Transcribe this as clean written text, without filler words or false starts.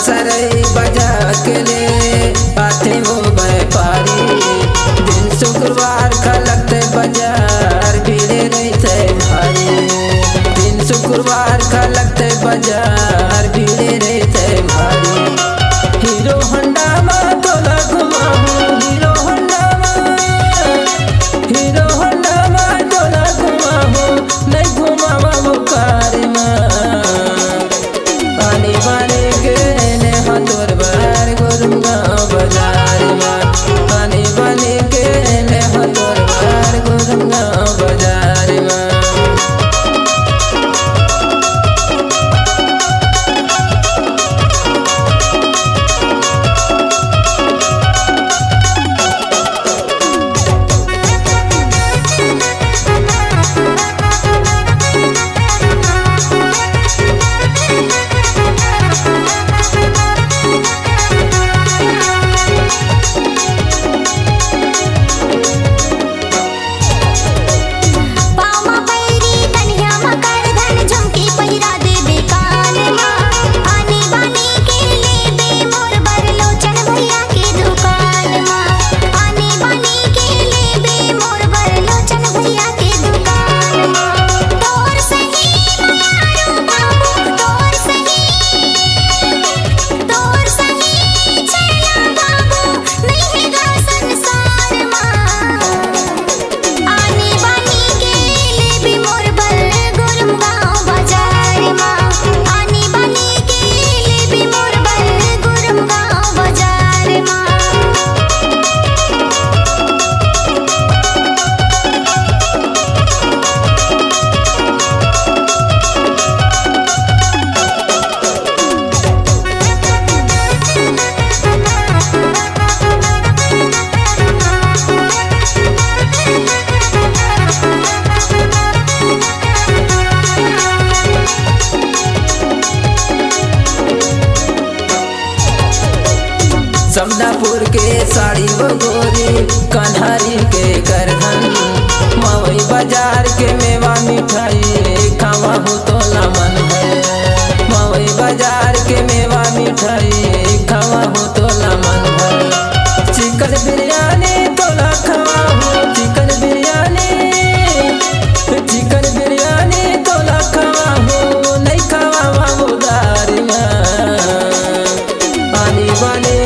सरई बजा के ले आते वो व्यापारी। दिन शुक्रवार खलकते बाजार भीड़े रहते भारी। दिन शुक्रवार खलकते बाजार भीड़े रहते भारी। हीरो होंडा में तोला घुमाऊं, हीरो होंडा में तोला घुमाऊं, नहीं घुमावा वो कार में आने वाले के तोर बार गोरगांव बाजार में। आने वाले के तोर बार गोरगांव बाजार में। समदापुर के साड़ी वो गोरी, कन्हारी के करधन, मवई बाजार के मेवा मिठाई खावा हो तो मन है। मवई बाजार के मेवा मिठाई खावा हो तो मन है। चिकन बिरयानी तोला खावा हो, चिकन बिरयानी तोला खावा हो, नहीं खावा वो दार में। आने वाले